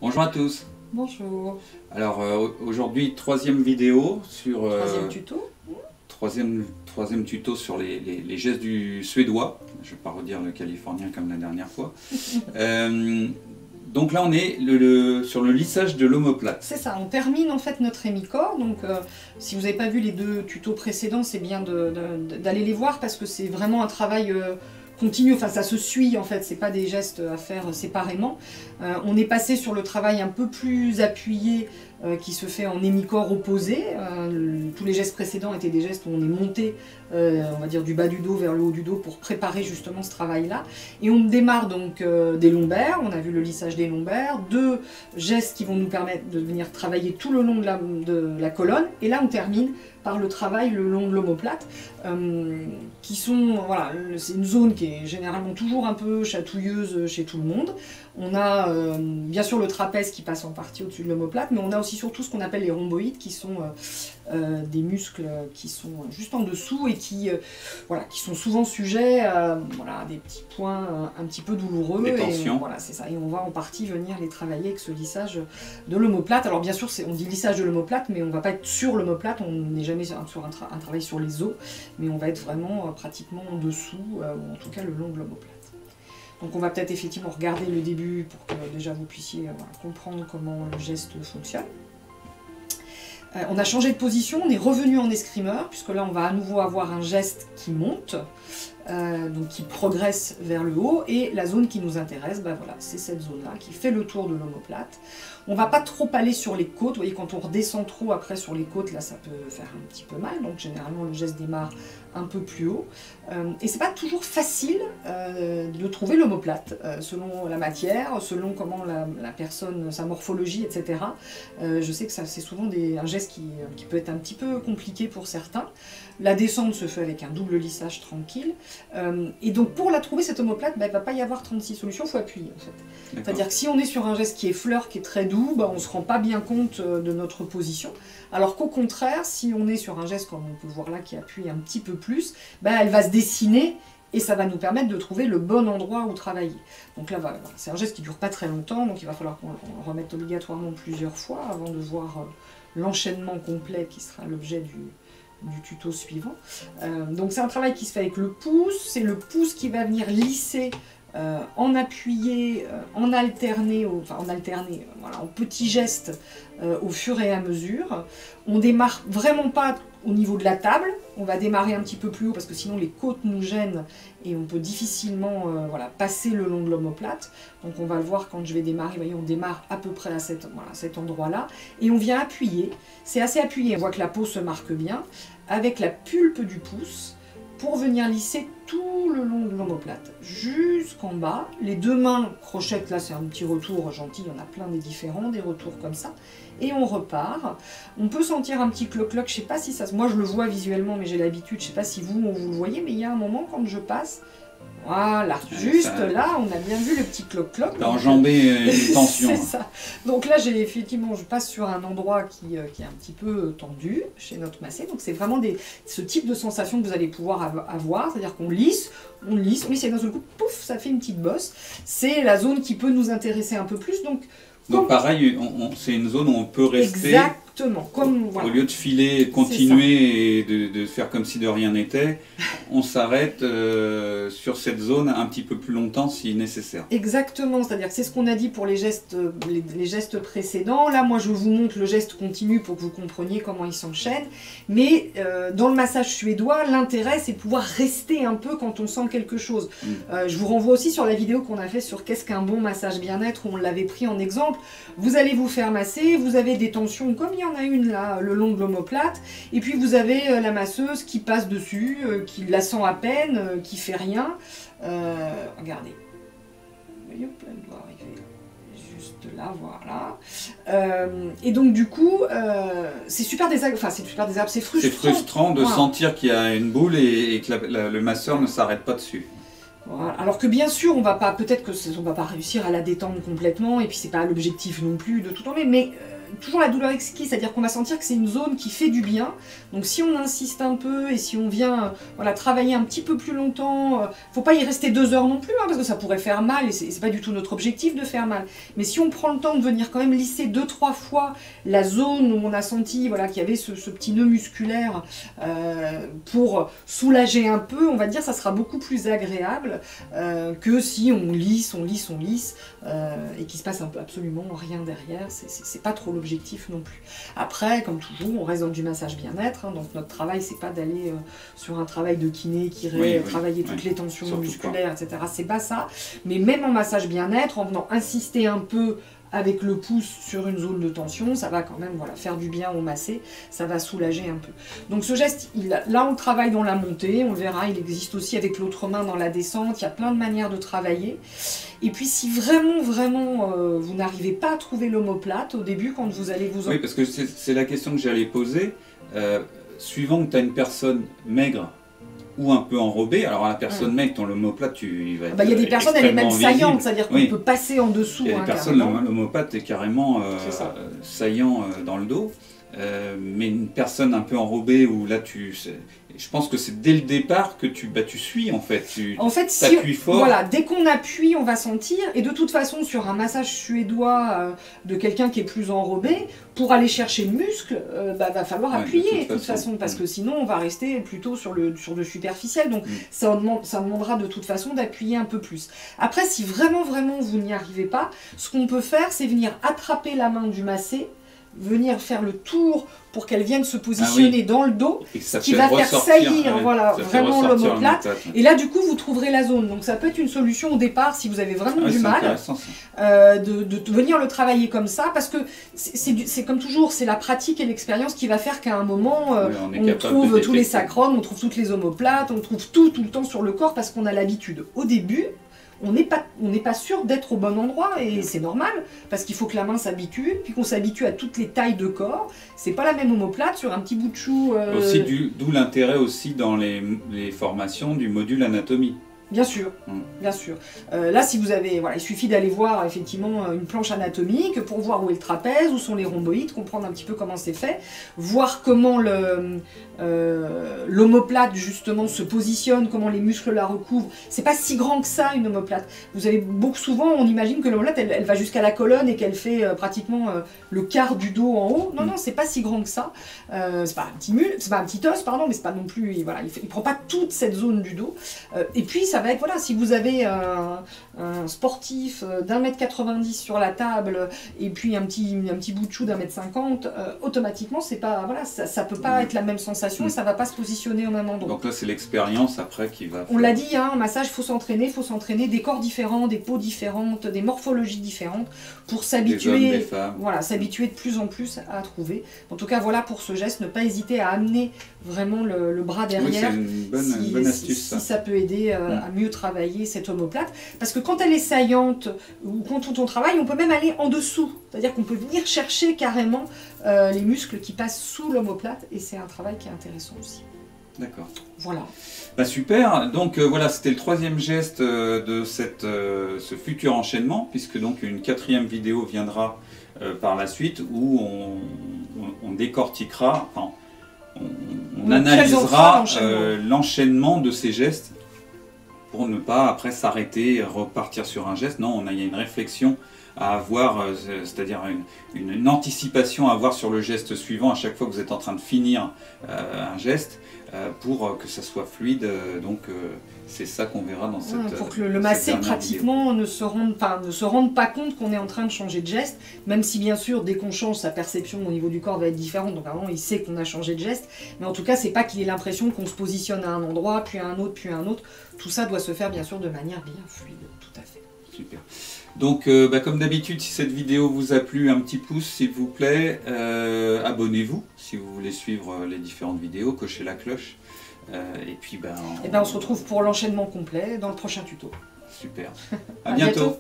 Bonjour à tous. Bonjour. Alors aujourd'hui, troisième vidéo sur Troisième tuto. troisième tuto sur les gestes du suédois. Je ne vais pas redire le californien comme la dernière fois. Donc là on est sur le lissage de l'omoplate. C'est ça, on termine en fait notre hémicorps. Donc si vous n'avez pas vu les deux tutos précédents, c'est bien d'aller les voir parce que c'est vraiment un travail continu, enfin ça se suit en fait, c'est pas des gestes à faire séparément. On est passé sur le travail un peu plus appuyé qui se fait en hémicorps opposé. Tous les gestes précédents étaient des gestes où on est monté, on va dire du bas du dos vers le haut du dos pour préparer justement ce travail-là. Et on démarre donc des lombaires, on a vu le lissage des lombaires, deux gestes qui vont nous permettre de venir travailler tout le long de la colonne. Et là on termine par le travail le long de l'omoplate, qui sont, voilà, c'est une zone qui est généralement toujours un peu chatouilleuse chez tout le monde. On a bien sûr le trapèze qui passe en partie au-dessus de l'omoplate, mais on a aussi surtout ce qu'on appelle les rhomboïdes, qui sont des muscles qui sont juste en dessous et qui sont souvent sujets à des petits points un petit peu douloureux. Des tensions. Voilà, c'est ça. Et on va en partie venir les travailler avec ce lissage de l'omoplate. Alors bien sûr, on dit lissage de l'omoplate, mais on ne va pas être sur l'omoplate, on n'est jamais sur un travail sur les os, mais on va être vraiment pratiquement en dessous, ou en tout cas le long de l'omoplate. Donc on va peut-être effectivement regarder le début pour que déjà vous puissiez comprendre comment le geste fonctionne. On a changé de position, on est revenu en escrimeur, puisque là on va à nouveau avoir un geste qui monte, donc qui progresse vers le haut, et la zone qui nous intéresse, voilà, c'est cette zone-là qui fait le tour de l'omoplate. On ne va pas trop aller sur les côtes, vous voyez quand on redescend trop après sur les côtes, là ça peut faire un petit peu mal, donc généralement le geste démarre un peu plus haut. Et c'est pas toujours facile de trouver l'omoplate, selon la matière, selon comment la personne, sa morphologie, etc. Je sais que c'est souvent un geste qui peut être un petit peu compliqué pour certains. La descente se fait avec un double lissage tranquille. Et donc pour la trouver, cette omoplate, il ne va pas y avoir 36 solutions, il faut appuyer en fait. C'est-à-dire que si on est sur un geste qui est fleur, qui est très doux, on ne se rend pas bien compte de notre position. Alors qu'au contraire, si on est sur un geste comme on peut voir là, qui appuie un petit peu plus, elle va se dessiner et ça va nous permettre de trouver le bon endroit où travailler. Donc là, voilà, c'est un geste qui ne dure pas très longtemps, donc il va falloir qu'on le remette obligatoirement plusieurs fois avant de voir l'enchaînement complet qui sera l'objet du tuto suivant. Donc c'est un travail qui se fait avec le pouce, c'est le pouce qui va venir lisser en appuyé, en alterné, en petits gestes au fur et à mesure. On démarre vraiment pas au niveau de la table, on va démarrer un petit peu plus haut parce que sinon les côtes nous gênent et on peut difficilement passer le long de l'omoplate. Donc on va le voir quand je vais démarrer, vous voyez, on démarre à peu près à cet endroit-là et on vient appuyer. C'est assez appuyé, on voit que la peau se marque bien avec la pulpe du pouce pour venir lisser tout le long de l'omoplate, jusqu'en bas. Les deux mains crochettes, là c'est un petit retour gentil, il y en a plein des différents, des retours comme ça. Et on repart. On peut sentir un petit cloc-cloc, je sais pas si ça... Moi je le vois visuellement, mais j'ai l'habitude, je sais pas si vous le voyez, mais il y a un moment quand je passe, voilà, juste là, on a bien vu le petit cloc-cloc. T'as enjambé une tension. C'est ça. Donc là, je passe sur un endroit qui est un petit peu tendu chez notre massé. Donc c'est vraiment ce type de sensation que vous allez pouvoir avoir. C'est-à-dire qu'on lisse, mais c'est d'un seul coup, pouf, ça fait une petite bosse. C'est la zone qui peut nous intéresser un peu plus. Donc pareil, c'est une zone où on peut rester. Exactement. Voilà. Au lieu de filer, continuer et de faire comme si de rien n'était, on s'arrête sur cette zone un petit peu plus longtemps si nécessaire. Exactement, c'est-à-dire que c'est ce qu'on a dit pour les gestes précédents. Là, moi, je vous montre le geste continu pour que vous compreniez comment il s'enchaîne. Mais dans le massage suédois, l'intérêt, c'est de pouvoir rester un peu quand on sent quelque chose. Je vous renvoie aussi sur la vidéo qu'on a fait sur qu'est-ce qu'un bon massage bien-être, où on l'avait pris en exemple. Vous allez vous faire masser, vous avez des tensions comme il y en a une là, le long de l'omoplate, et puis vous avez la masseuse qui passe dessus, qui la sent à peine, qui fait rien. Regardez. Hop, elle doit arriver juste là, voilà. Et donc du coup, c'est super désagréable, c'est frustrant. C'est frustrant de sentir qu'il y a une boule et que le masseur ne s'arrête pas dessus. Voilà. Alors que bien sûr, peut-être qu'on va pas réussir à la détendre complètement, et puis c'est pas l'objectif non plus de tout enlever, mais toujours la douleur exquise, c'est-à-dire qu'on va sentir que c'est une zone qui fait du bien. Donc si on insiste un peu et si on vient voilà, travailler un petit peu plus longtemps, faut pas y rester 2 heures non plus, hein, parce que ça pourrait faire mal et c'est pas du tout notre objectif de faire mal. Mais si on prend le temps de venir quand même lisser 2-3 fois la zone où on a senti voilà, qu'il y avait ce petit nœud musculaire pour soulager un peu, on va dire ça sera beaucoup plus agréable que si on lisse et qu'il se passe absolument rien derrière. C'est pas trop l'objectif non plus. Après, comme toujours, on reste dans du massage bien-être, hein, donc notre travail c'est pas d'aller sur un travail de kiné qui irait travailler toutes les tensions surtout musculaires, etc. C'est pas ça. Mais même en massage bien-être, en venant insister un peu avec le pouce sur une zone de tension, ça va quand même voilà, faire du bien au massé, ça va soulager un peu. Donc ce geste, là on travaille dans la montée, on le verra, il existe aussi avec l'autre main dans la descente, il y a plein de manières de travailler. Et puis si vraiment vous n'arrivez pas à trouver l'omoplate au début quand vous allez vous... Oui, parce que c'est la question que j'allais poser. Suivant que tu as une personne maigre ou un peu enrobée, alors la personne maigre, ton l'omoplate, il va être il y a des personnes, elle est même saillante, c'est-à-dire qu'on oui. peut passer en dessous. Il y a des personnes, l'omoplate est carrément saillant dans le dos. Mais une personne un peu enrobée où là je pense que c'est dès le départ que tu suis en fait. Si appuies fort. Voilà, dès qu'on appuie, on va sentir. Et de toute façon, sur un massage suédois de quelqu'un qui est plus enrobé, pour aller chercher le muscle, va falloir appuyer de toute façon, parce que sinon on va rester plutôt sur le superficiel. Donc ça demandera de toute façon d'appuyer un peu plus. Après, si vraiment vous n'y arrivez pas, ce qu'on peut faire, c'est venir attraper la main du massé, venir faire le tour pour qu'elle vienne se positionner dans le dos, qui va faire saillir vraiment l'omoplate. Et là, du coup, vous trouverez la zone. Donc ça peut être une solution au départ, si vous avez vraiment du mal, de venir le travailler comme ça, parce que c'est comme toujours, c'est la pratique et l'expérience qui va faire qu'à un moment, on trouve tous les sacromes, on trouve toutes les omoplates, on trouve tout le temps sur le corps, parce qu'on a l'habitude. Au début, on n'est pas sûr d'être au bon endroit, et c'est normal, parce qu'il faut que la main s'habitue, puis qu'on s'habitue à toutes les tailles de corps. C'est pas la même omoplate sur un petit bout de chou. D'où l'intérêt aussi dans les formations du module anatomie. Bien sûr, bien sûr. Là, si vous avez, il suffit d'aller voir effectivement une planche anatomique pour voir où est le trapèze, où sont les rhomboïdes, comprendre un petit peu comment c'est fait, voir comment l'omoplate justement se positionne, comment les muscles la recouvrent. C'est pas si grand que ça une omoplate. Vous avez souvent, on imagine que l'omoplate elle va jusqu'à la colonne et qu'elle fait pratiquement le quart du dos en haut. Non, c'est pas si grand que ça. C'est pas un petit c'est pas un petit os, pardon, mais c'est pas non plus, il prend pas toute cette zone du dos. Et puis ça va être, si vous avez un sportif d'1,90 m sur la table et puis un petit bout de chou d'1,50 m, automatiquement c'est pas, ça peut pas être la même sensation et ça va pas se positionner au même endroit. Donc là c'est l'expérience après qui va... On l'a dit, en massage il faut s'entraîner, des corps différents, des peaux différentes, des morphologies différentes pour s'habituer, s'habituer de plus en plus à trouver. En tout cas pour ce geste, ne pas hésiter à amener vraiment le bras derrière. Oui, c'est une bonne astuce, si ça peut aider à mieux travailler cette omoplate, parce que quand elle est saillante ou quand on travaille, on peut même aller en dessous, c'est-à-dire qu'on peut venir chercher carrément les muscles qui passent sous l'omoplate, et c'est un travail qui est intéressant aussi. D'accord. Voilà. Super, donc c'était le 3e geste de ce futur enchaînement, puisque donc une 4e vidéo viendra par la suite où on décortiquera, on analysera l'enchaînement de ces gestes pour ne pas après s'arrêter, repartir sur un geste. Non, il y a une réflexion à avoir, c'est-à-dire une anticipation à avoir sur le geste suivant à chaque fois que vous êtes en train de finir un geste, pour que ça soit fluide. Donc c'est ça qu'on verra dans cette pour que le massé pratiquement ne se rende pas compte qu'on est en train de changer de geste, même si bien sûr dès qu'on change, sa perception au niveau du corps va être différente, donc avant il sait qu'on a changé de geste, mais en tout cas c'est pas qu'il ait l'impression qu'on se positionne à un endroit, puis à un autre, puis à un autre. Tout ça doit se faire bien sûr de manière bien fluide, tout à fait. Super. Donc comme d'habitude, si cette vidéo vous a plu, un petit pouce s'il vous plaît, abonnez-vous si vous voulez suivre les différentes vidéos, cochez la cloche, et puis on se retrouve pour l'enchaînement complet dans le prochain tuto. Super. À bientôt.